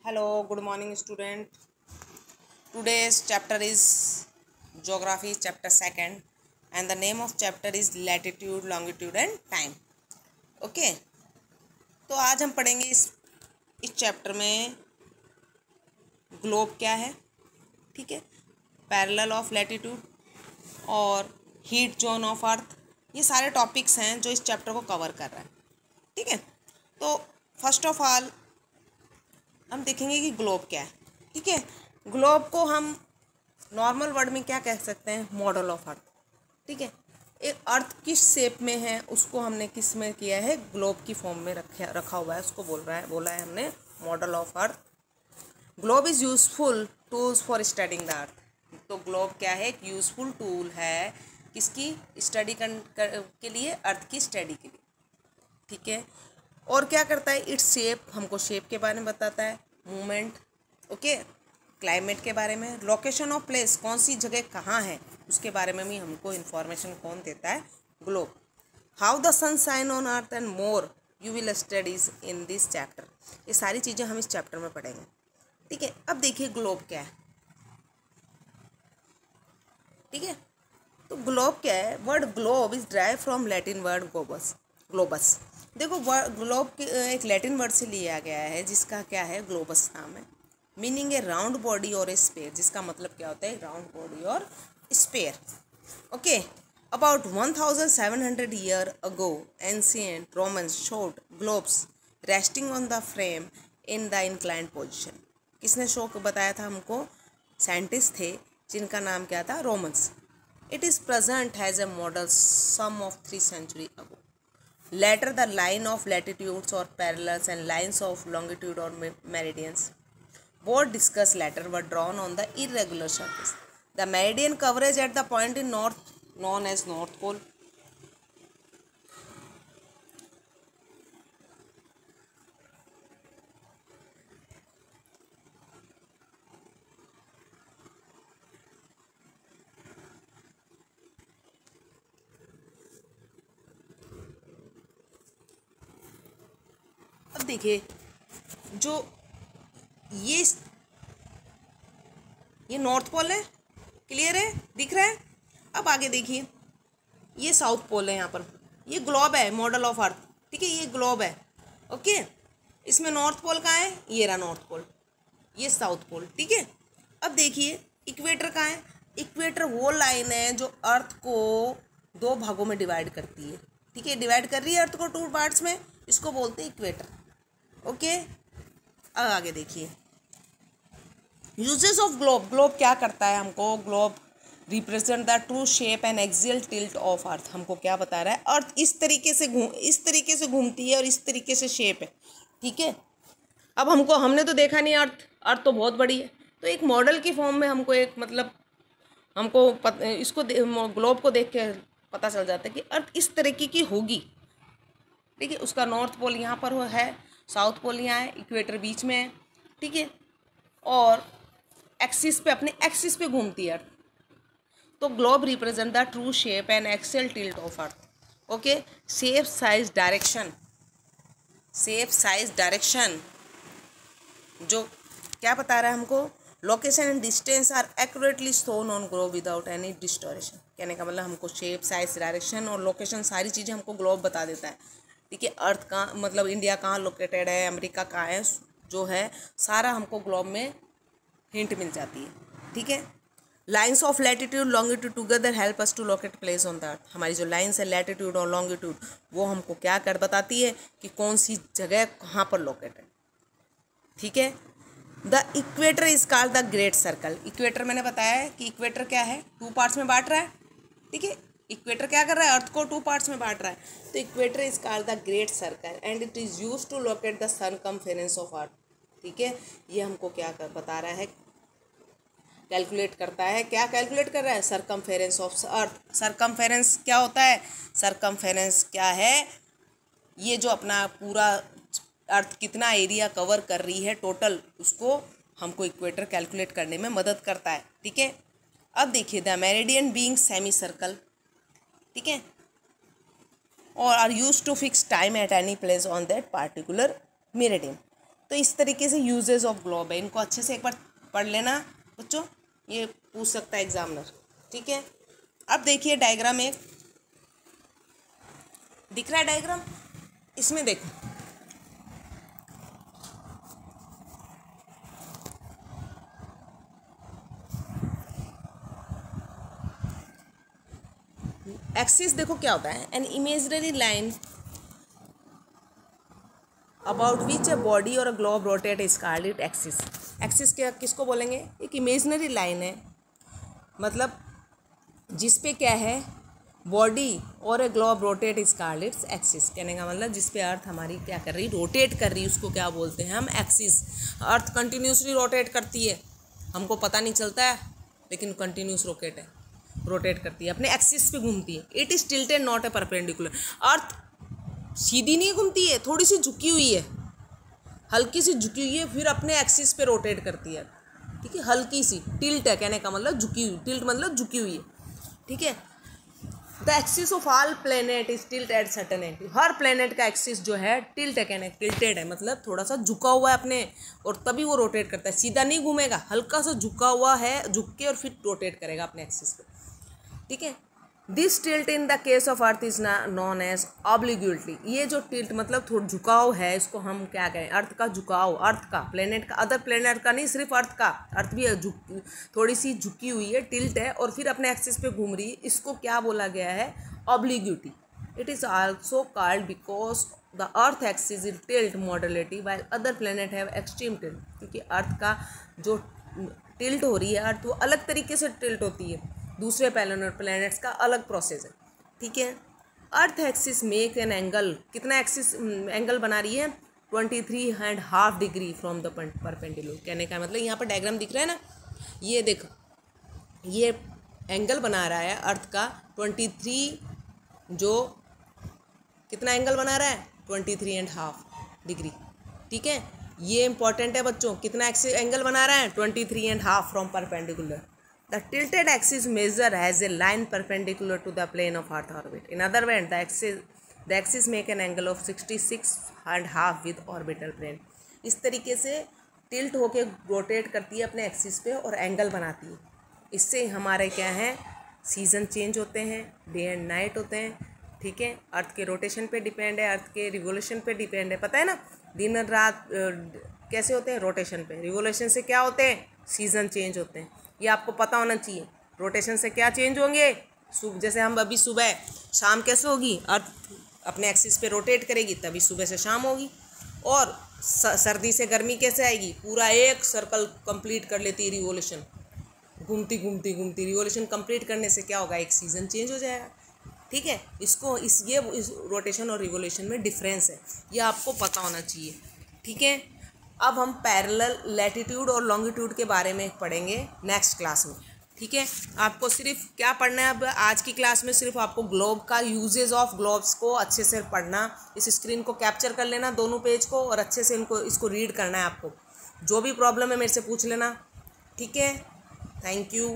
Hello, good morning, student. Today's chapter is Geography, chapter 2nd, and the name of chapter is Latitude, Longitude and Time. Okay, तो आज हम पढ़ेंगे इस chapter में globe क्या है, ठीक है, पैरेलल ऑफ लैटिट्यूड और हीट जोन ऑफ अर्थ, ये सारे टॉपिक्स हैं जो इस चैप्टर को कवर कर रहा है, ठीक है। तो फर्स्ट ऑफ ऑल हम देखेंगे कि ग्लोब क्या है, ठीक है। ग्लोब को हम नॉर्मल वर्ड में क्या कह सकते हैं, मॉडल ऑफ अर्थ, ठीक है। एक अर्थ किस शेप में है उसको हमने किस में किया है, ग्लोब की फॉर्म में रखा हुआ है, उसको बोला है हमने model of earth. Globe is useful tools for studying the earth. तो ग्लोब क्या है, एक यूजफुल टूल है किसकी स्टडी के लिए, अर्थ की स्टडी के लिए, ठीक है। और क्या करता है, इट्स शेप, हमको शेप के बारे में बताता है, मूवमेंट, ओके, क्लाइमेट के बारे में, लोकेशन ऑफ प्लेस, कौन सी जगह कहाँ है उसके बारे में भी हमको इन्फॉर्मेशन कौन देता है, globe. How the sun shine on earth and more you will studies in this chapter. ये सारी चीज़ें हम इस चैप्टर में पढ़ेंगे, ठीक है। अब देखिए ग्लोब क्या है, ठीक है। तो ग्लोब क्या है, word globe is drive from Latin word globus. देखो ग्लोब एक लैटिन वर्ड से लिया गया है जिसका क्या है, ग्लोबस नाम है, मीनिंग ए राउंड बॉडी और ए स्पेयर, जिसका मतलब क्या होता है, राउंड बॉडी और sphere, okay. About 1700 year ago ancient Romans showed globes resting on the frame in the inclined position. किसने शो को बताया था हमको, साइंटिस्ट थे जिनका नाम क्या था, Romans. It is present has a model some of 3 centuries ago. Later, the line of latitudes or parallels and lines of longitude or meridians, both discussed later, were drawn on the irregular surface. The meridian coverage at the point in north known as North Pole. अब देखिए जो ये north pole है, clear है, दिख रहा है। अब आगे देखिए ये साउथ पोल है, यहाँ पर ये ग्लोब है, मॉडल ऑफ अर्थ, ठीक है, ये ग्लोब है, ओके। इसमें नॉर्थ पोल कहाँ है, ये रहा नॉर्थ पोल, ये साउथ पोल, ठीक है। अब देखिए इक्वेटर कहाँ है, इक्वेटर वो लाइन है जो अर्थ को 2 भागों में डिवाइड करती है, ठीक है, डिवाइड कर रही है अर्थ को 2 पार्ट्स में, इसको बोलते हैं इक्वेटर, ओके। अब आगे देखिए यूजेस ऑफ ग्लोब। ग्लोब क्या करता है हमको, globe represent the true shape and axial tilt of अर्थ। हमको क्या बता रहा है, अर्थ इस तरीके से घूमती है और इस तरीके से शेप है, ठीक है। अब हमने तो देखा नहीं अर्थ तो बहुत बड़ी है, तो एक मॉडल की फॉर्म में हमको एक मतलब इसको ग्लोब को देख के पता चल जाता है कि अर्थ इस तरीके की होगी, ठीक है। उसका नॉर्थ पोल यहाँ पर है, साउथ पोल यहाँ है, इक्वेटर बीच में है, ठीक है, और अपने एक्सिस पे घूमती है अर्थ। तो globe represent the true shape and axial tilt of earth, okay. Shape size direction जो क्या बता रहा है हमको, location and distance are accurately shown on globe without any distortion. कहने का मतलब हमको शेप, साइज, डायरेक्शन और लोकेशन सारी चीज़ें हमको ग्लोब बता देता है, ठीक है। अर्थ कहाँ, मतलब इंडिया कहाँ लोकेटेड है, अमेरिका कहाँ है, जो है सारा हमको ग्लोब में हिंट मिल जाती है, ठीक है। Lines of latitude longitude together help us to locate place on the earth. हमारी जो लाइन्स है लैटिट्यूड और लॉन्गिट्यूड, वो हमको क्या कर बताती है कि कौन सी जगह कहाँ पर लोकेटेड, ठीक है। The equator is called the great circle. Equator मैंने बताया है कि इक्वेटर क्या है, 2 पार्ट्स में बांट रहा है, ठीक है। इक्वेटर क्या कर रहा है, अर्थ को 2 पार्ट्स में बांट रहा है। तो equator is called the great circle and it is use to locate the circumference of earth, ठीक है। ये हमको क्या बता रहा है, कैलकुलेट करता है, क्या कैलकुलेट कर रहा है, सरकमफेरेंस ऑफ अर्थ। सरकमफेरेंस क्या होता है, सरकमफेरेंस क्या है, ये जो अपना पूरा अर्थ कितना एरिया कवर कर रही है टोटल, उसको हमको इक्वेटर कैलकुलेट करने में मदद करता है, ठीक है। अब देखिए the meridian being semi circle, ठीक है, और are use to fix time at any place on that particular meridian. तो इस तरीके से यूजेस ऑफ ग्लोब है, इनको अच्छे से एक बार पढ़ लेना बच्चों, ये पूछ सकता है एग्जामिनर। ठीक है, अब देखिए डायग्राम एक दिख रहा है, डायग्राम इसमें देखो, एक्सिस देखो क्या होता है, an imaginary line about which a body or a globe rotate is called it axis. Axis क्या किसको बोलेंगे, एक इमेजिनरी लाइन है, मतलब जिस पे क्या है बॉडी और ए globe rotate is called its axis. कहने का मतलब जिस पे अर्थ हमारी क्या कर रही, रोटेट कर रही, उसको क्या बोलते हैं हम, एक्सिस। अर्थ कंटिन्यूसली रोटेट करती है, हमको पता नहीं चलता है, लेकिन कंटिन्यूस रोटेट करती है, अपने एक्सिस पे घूमती है। It is tilted not a perpendicular. Earth सीधी नहीं घूमती है, थोड़ी सी झुकी हुई है, हल्की सी झुकी हुई है, फिर अपने एक्सिस पे रोटेट करती है। ठीक है, हल्की सी टिल्ट है, कहने का मतलब झुकी हुई, टिल्ट मतलब झुकी हुई है। ठीक है, the axis of all planet is tilt at certain angle. Her planet का एक्सिस जो है टिल्ट है, कहने टिल्टेड है मतलब थोड़ा सा झुका हुआ है अपने, और तभी वो रोटेट करता है, सीधा नहीं घूमेगा, हल्का सा झुका हुआ है, झुक के और फिर रोटेट करेगा अपने एक्सिस पे। ठीक है, this tilt in the case of earth is known as obliquity. ये जो टिल्ट मतलब थोड़ा झुकाव है, इसको हम क्या कहें, अर्थ का झुकाव, अर्थ का, प्लेनेट का, अदर प्लेनेट का नहीं, सिर्फ अर्थ का। अर्थ भी थोड़ी सी झुकी हुई है, टिल्ट है, और फिर अपने एक्सिस पे घूम रही है, इसको क्या बोला गया है, obliquity. It is also called because the earth axis is tilt moderately while other planet have extreme tilt. क्योंकि अर्थ का जो टिल्ट हो रही है, अर्थ वो अलग तरीके से टिल्ट होती है, दूसरे प्लैनेट्स का अलग प्रोसेस है। ठीक है, अर्थ एक्सिस मेक एन एंगल, कितना एक्सिस एंगल बना रही है, 23.5 डिग्री फ्रॉम द परपेंडिकुलर। कहने का मतलब यहाँ पर डायग्राम दिख रहा है ना, ये देखो, ये एंगल बना रहा है अर्थ का 23, जो कितना एंगल बना रहा है, 23.5 डिग्री। ठीक है, ये इंपॉर्टेंट है बच्चों, कितना एक्सिस एंगल बना रहा है, 23.5 from perpendicular. The tilted axis measure has a line perpendicular to the plane of Earth orbit. In other words, the axis make an angle of 66.5 with orbital plane. इस तरीके से tilt होके rotate करती है अपने एक्सिस पे और angle बनाती है। इससे हमारे क्या है, सीजन चेंज होते हैं, डे एंड नाइट होते हैं। ठीक है, अर्थ के रोटेशन पे डिपेंड है, अर्थ के रिवोल्यूशन पे डिपेंड है, पता है ना, दिन और रात कैसे होते हैं, रोटेशन पे। रिवोल्यूशन से क्या होते हैं, सीजन चेंज होते हैं, ये आपको पता होना चाहिए। रोटेशन से क्या चेंज होंगे, जैसे हम अभी सुबह शाम कैसे होगी, अर्थ अपने एक्सिस पे रोटेट करेगी, तभी सुबह से शाम होगी। और सर्दी से गर्मी कैसे आएगी, पूरा एक सर्कल कंप्लीट कर लेती है रिवोल्यूशन, घूमती घूमती घूमती, रिवोल्यूशन कंप्लीट करने से क्या होगा, एक सीज़न चेंज हो जाएगा। ठीक है, इसको इस रोटेशन और रिवोल्यूशन में डिफरेंस है, ये आपको पता होना चाहिए। ठीक है, अब हम पैरेलल लैटिट्यूड और लॉन्गिट्यूड के बारे में पढ़ेंगे नेक्स्ट क्लास में। ठीक है, आपको सिर्फ क्या पढ़ना है अब आज की क्लास में, सिर्फ आपको ग्लोब का यूजेस ऑफ ग्लोब्स को अच्छे से पढ़ना, इस स्क्रीन को कैप्चर कर लेना दोनों पेज को, और अच्छे से इसको रीड करना है आपको। जो भी प्रॉब्लम है मेरे से पूछ लेना। ठीक है, थैंक यू।